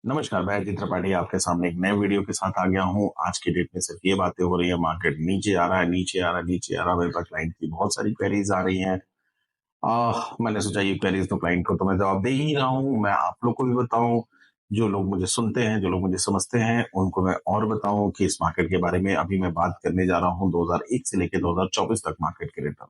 नमस्कार, मैं अजीत त्रिपाठी आपके सामने एक नए वीडियो के साथ आ गया हूँ। आज की डेट में सिर्फ ये बातें हो रही है, मार्केट नीचे आ रहा है, नीचे आ रहा है, नीचे आ रहा है। मेरे पास क्लाइंट की बहुत सारी क्वेरीज आ रही हैं। मैंने सोचा ये क्वेरीज तो क्लाइंट को तो मैं जवाब दे ही रहा हूँ, मैं आप लोग को भी बताऊं। जो लोग मुझे सुनते हैं, जो लोग मुझे समझते हैं, उनको मैं और बताऊं कि इस मार्केट के बारे में अभी मैं बात करने जा रहा हूँ 2001 से लेकर 2024 तक मार्केट के रिटर्न।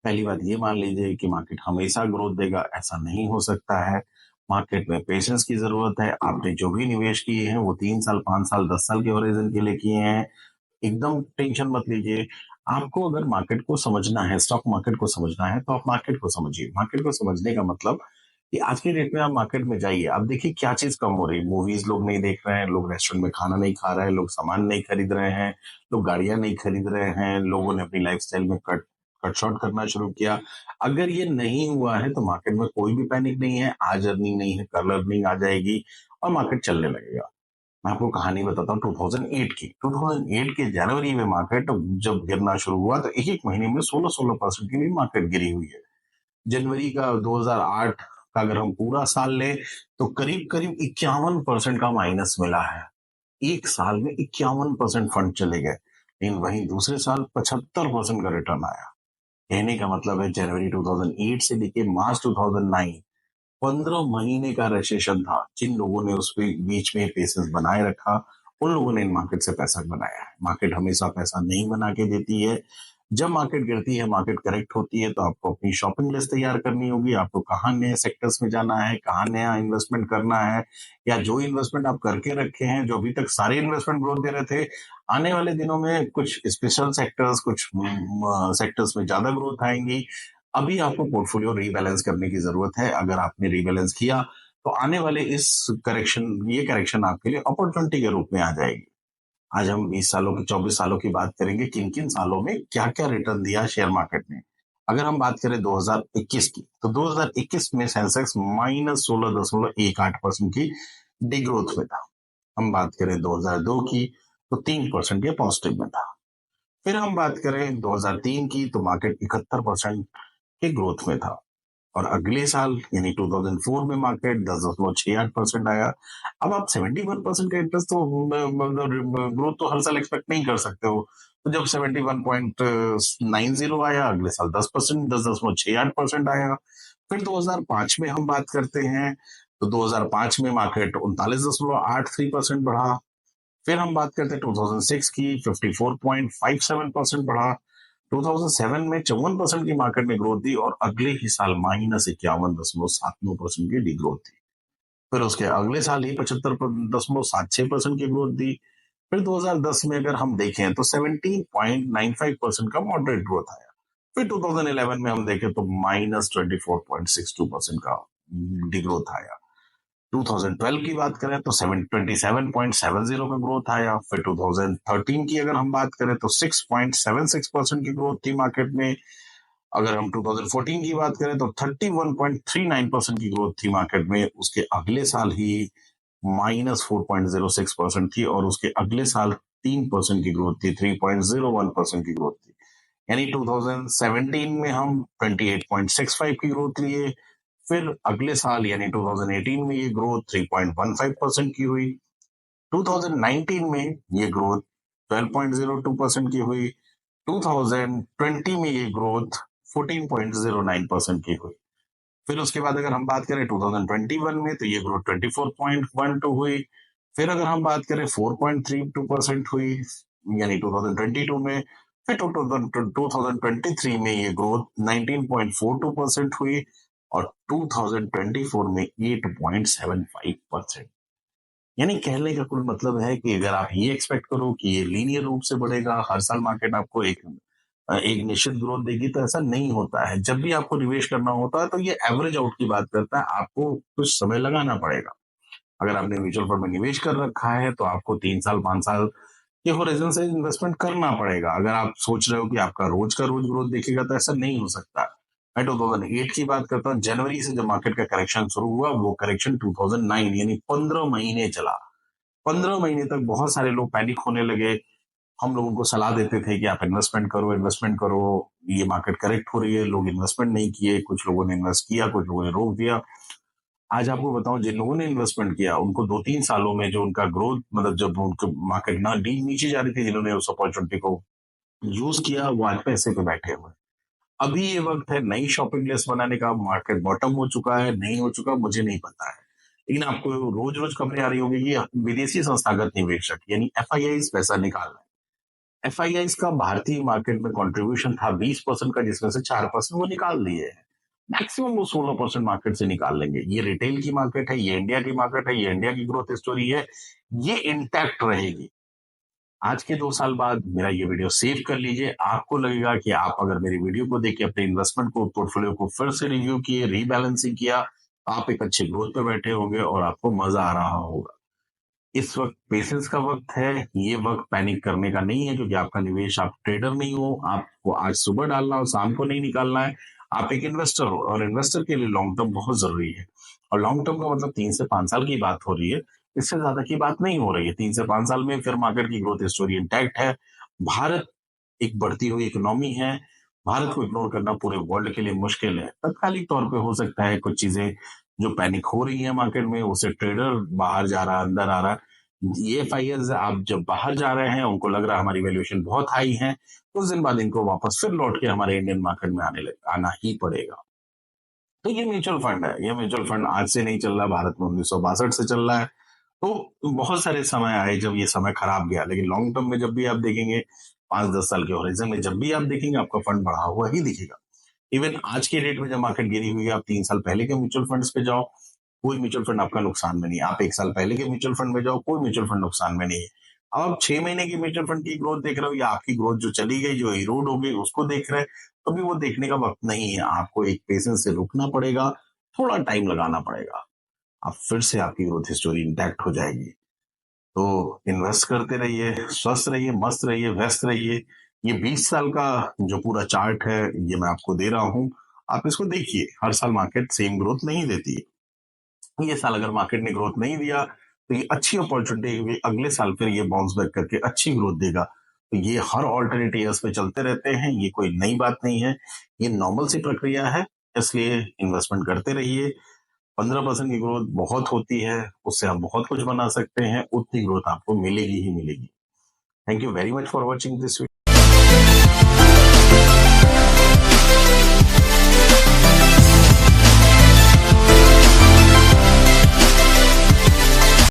पहली बात ये मान लीजिए कि मार्केट हमेशा ग्रोथ देगा, ऐसा नहीं हो सकता है। मार्केट में पेशेंस की जरूरत है। आपने जो भी निवेश किए हैं वो 3 साल, 5 साल, 10 साल के होराइजन के लिए किए हैं। एकदम टेंशन मत लीजिए। आपको अगर मार्केट को समझना है, स्टॉक मार्केट को समझना है, तो आप मार्केट को समझिए। मार्केट को समझने का मतलब कि आज के डेट में आप मार्केट में जाइए, आप देखिए क्या चीज कम हो रही है। मूवीज लोग नहीं देख रहे हैं, लोग रेस्टोरेंट में खाना नहीं खा रहे हैं, लोग सामान नहीं खरीद रहे हैं, लोग गाड़ियां नहीं खरीद रहे हैं, लोगों ने अपनी लाइफस्टाइल में कट कट शॉर्ट करना शुरू किया। अगर ये नहीं हुआ है तो मार्केट में कोई भी पैनिक नहीं है। आज अर्निंग नहीं है, कल अर्निंग आ जाएगी और मार्केट चलने लगेगा। मैं आपको कहानी बताता हूँ 2008 की। 2008 के जनवरी में मार्केट जब गिरना शुरू हुआ तो एक एक महीने में 16-16% की भी मार्केट गिरी हुई है। जनवरी का 2008 का अगर हम पूरा साल लें तो करीब करीब 51% का माइनस मिला है। एक साल में 51% फंड चले गए, लेकिन वहीं दूसरे साल 75% का रिटर्न आया। कहने का मतलब है जनवरी 2008 से लेके मार्च 2009 15 महीने का रेसेशन था। जिन लोगों ने उस बीच में पेशेंस बनाए रखा, उन लोगों ने मार्केट से पैसा बनाया है। मार्केट हमेशा पैसा नहीं बना के देती है। जब मार्केट गिरती है, मार्केट करेक्ट होती है, तो आपको अपनी शॉपिंग लिस्ट तैयार करनी होगी। आपको कहाँ नए सेक्टर्स में जाना है, कहाँ नया इन्वेस्टमेंट करना है, या जो इन्वेस्टमेंट आप करके रखे हैं, जो अभी तक सारे इन्वेस्टमेंट ग्रोथ दे रहे थे, आने वाले दिनों में कुछ स्पेशल सेक्टर्स, कुछ सेक्टर्स में ज्यादा ग्रोथ आएंगी। अभी आपको पोर्टफोलियो रीबैलेंस करने की जरूरत है। अगर आपने रीबैलेंस किया तो आने वाले ये करेक्शन आपके लिए अपॉर्चुनिटी के रूप में आ जाएगी। आज हम 20 सालों की, 24 सालों की बात करेंगे, किन किन सालों में क्या क्या रिटर्न दिया शेयर मार्केट ने। अगर हम बात करें 2021 की, तो 2021 में सेंसेक्स -16.18% की डिग्रोथ में था। हम बात करें 2002 की, तो 3% के पॉजिटिव में था। फिर हम बात करें 2003 की, तो मार्केट 71% के ग्रोथ में था। और अगले साल यानी 2004 में मार्केट 10.68% आया। अब आप 71% का इंटरेस्ट तो ग्रोथ तो हर साल एक्सपेक्ट नहीं कर सकते हो। तो जब 71.90 आया, अगले साल 10%, 10.68% आया। फिर 2005 में हम बात करते हैं, तो 2005 में मार्केट 39.83% बढ़ा। फिर हम बात करते हैं 2006 की, 54.57% बढ़ा। 2007 में 54% की मार्केट में ग्रोथ दी और अगले ही साल -51.79% की डी ग्रोथ थी। फिर उसके अगले साल ही 75.76% की ग्रोथ दी। फिर 2010 में अगर हम देखें तो 17.95% का मॉडरेट ग्रोथ आया। फिर 2011 में हम देखें तो -24.62% का डी ग्रोथ आया। 2012 की बात करें तो 727.70 का ग्रोथ आया। फिर 2013 की अगर हम बात करें तो 6.76% की ग्रोथ थी मार्केट में। अगर हम 2014 की बात करें तो 31.39% की ग्रोथ थी मार्केट में। उसके अगले साल ही -4.06% थी और उसके अगले साल 3% की ग्रोथ थी, 3.01% की ग्रोथ थी। यानी 2017 में हम 28.65 की ग्रोथ लिए। फिर अगले साल यानी 2018 में ये ग्रोथ 3.15% की हुई। 2019 में ये ग्रोथ 12.02% की हुई। 2020 में ये ग्रोथ 14.09% की हुई। फिर उसके बाद अगर हम बात करें 2021 में, तो ये ग्रोथ 24.12 हुई। फिर अगर हम बात करें 4.32% हुई यानी 2022 में। फिर 2023 में ये ग्रोथ 19.42% हुई और 2024 में 8.75%। यानी कहने का कुल मतलब है कि अगर आप ये एक्सपेक्ट करो कि ये लीनियर रूप से बढ़ेगा, हर साल मार्केट आपको एक निश्चित ग्रोथ देगी, तो ऐसा नहीं होता है। जब भी आपको निवेश करना होता है तो ये एवरेज आउट की बात करता है, आपको कुछ समय लगाना पड़ेगा। अगर आपने म्यूचुअल फंड में निवेश कर रखा है तो आपको 3 साल, 5 साल के होराइजन से इन्वेस्टमेंट करना पड़ेगा। अगर आप सोच रहे हो कि आपका रोज का रोज ग्रोथ देखेगा, तो ऐसा नहीं हो सकता। मैं 2008 की बात करता हूँ। जनवरी से जब मार्केट का करेक्शन शुरू हुआ, वो करेक्शन 2009 यानी 15 महीने चला। 15 महीने तक बहुत सारे लोग पैनिक होने लगे। हम लोगों को सलाह देते थे कि आप इन्वेस्टमेंट करो, ये मार्केट करेक्ट हो रही है, लोग इन्वेस्टमेंट नहीं किए, कुछ लोगों ने इन्वेस्ट किया, कुछ लोगों ने रोक दिया। आज आपको बताऊं, जिन लोगों ने इन्वेस्टमेंट किया उनको 2-3 सालों में जो उनका ग्रोथ, मतलब जब उनको मार्केट ना नीचे जा रही थी, जिन्होंने उस अपॉर्चुनिटी को यूज किया, वो आज पैसे पे बैठे हुए हैं। अभी ये वक्त है नई शॉपिंग लिस्ट बनाने का। मार्केट बॉटम हो चुका है, नहीं हो चुका, मुझे नहीं पता है, लेकिन आपको रोज रोज खबरें आ रही होंगी कि विदेशी संस्थागत निवेशक यानी एफआईआई पैसा निकाल रहे हैं। एफआईआई का भारतीय मार्केट में कंट्रीब्यूशन था 20% का, जिसमें से 4% वो निकाल लिए हैं। मैक्सिमम वो 16% मार्केट से निकाल लेंगे। ये रिटेल की मार्केट है, ये इंडिया की मार्केट है, ये इंडिया की ग्रोथ स्टोरी है, ये इंटैक्ट रहेगी। आज के 2 साल बाद मेरा ये वीडियो सेव कर लीजिए। आपको लगेगा कि आप अगर मेरी वीडियो को देख के अपने इन्वेस्टमेंट को, पोर्टफोलियो को फिर से रिव्यू किए, रीबैलेंसिंग किया, आप एक अच्छे ग्रोथ पे बैठे होंगे और आपको मजा आ रहा होगा। इस वक्त पेशेंस का वक्त है, ये वक्त पैनिक करने का नहीं है, क्योंकि आपका निवेश, आप ट्रेडर नहीं हो, आपको आज सुबह डालना हो, शाम को नहीं निकालना है। आप एक इन्वेस्टर हो, और इन्वेस्टर के लिए लॉन्ग टर्म बहुत जरूरी है। और लॉन्ग टर्म का मतलब 3 से 5 साल की बात हो रही है, इससे ज्यादा की बात नहीं हो रही है। 3 से 5 साल में फिर मार्केट की ग्रोथ स्टोरी इंटैक्ट है। भारत एक बढ़ती हुई इकोनॉमी है। भारत को इग्नोर करना पूरे वर्ल्ड के लिए मुश्किल है। तत्कालिक तौर पे हो सकता है कुछ चीजें जो पैनिक हो रही है मार्केट में, उसे ट्रेडर बाहर जा रहा है, अंदर आ रहा है। ये फाइयर्स आप जब बाहर जा रहे हैं, उनको लग रहा है हमारी वैल्यूएशन बहुत हाई है, कुछ दिन बाद इनको वापस फिर लौट के हमारे इंडियन मार्केट में आना ही पड़ेगा। तो ये म्यूचुअल फंड है। ये म्यूचुअल फंड आज से नहीं चल रहा, भारत में 1962 से चल रहा है। तो बहुत सारे समय आए जब ये समय खराब गया, लेकिन लॉन्ग टर्म में जब भी आप देखेंगे, 5-10 साल के होराइजन में जब भी आप देखेंगे, आपका फंड बढ़ा हुआ ही दिखेगा। इवन आज के डेट में जब मार्केट गिरी हुई है, आप 3 साल पहले के म्यूचुअल फंड्स पे जाओ, कोई म्यूचुअल फंड आपका नुकसान में नहीं है। आप 1 साल पहले के म्यूचुअल फंड में जाओ, कोई म्यूचुअल फंड नुकसान में नहीं है। अब आप 6 महीने की म्यूचुअल फंड की ग्रोथ देख रहे हो, या आपकी ग्रोथ जो चली गई, जो इरोड हो गई, उसको देख रहे हैं, तो भी वो देखने का वक्त नहीं है। आपको एक पेशेंस से रुकना पड़ेगा, थोड़ा टाइम लगाना पड़ेगा, अब फिर से आपकी ग्रोथ स्टोरी इंटैक्ट हो जाएगी। तो इन्वेस्ट करते रहिए, स्वस्थ रहिए, मस्त रहिए, व्यस्त रहिए। ये 20 साल का जो पूरा चार्ट है, ये मैं आपको दे रहा हूं, आप इसको देखिए। हर साल मार्केट सेम ग्रोथ नहीं देती। ये साल अगर मार्केट ने ग्रोथ नहीं दिया, तो ये अच्छी अपॉर्चुनिटी हुई, अगले साल फिर ये बाउंस बैक करके अच्छी ग्रोथ देगा। तो ये हर ऑल्टरनेट ईयर्स पे चलते रहते हैं, ये कोई नई बात नहीं है, ये नॉर्मल सी प्रक्रिया है। इसलिए इन्वेस्टमेंट करते रहिए। 15% की ग्रोथ बहुत होती है, उससे आप बहुत कुछ बना सकते हैं, उतनी ग्रोथ आपको मिलेगी ही मिलेगी। Thank you very much for watching this video.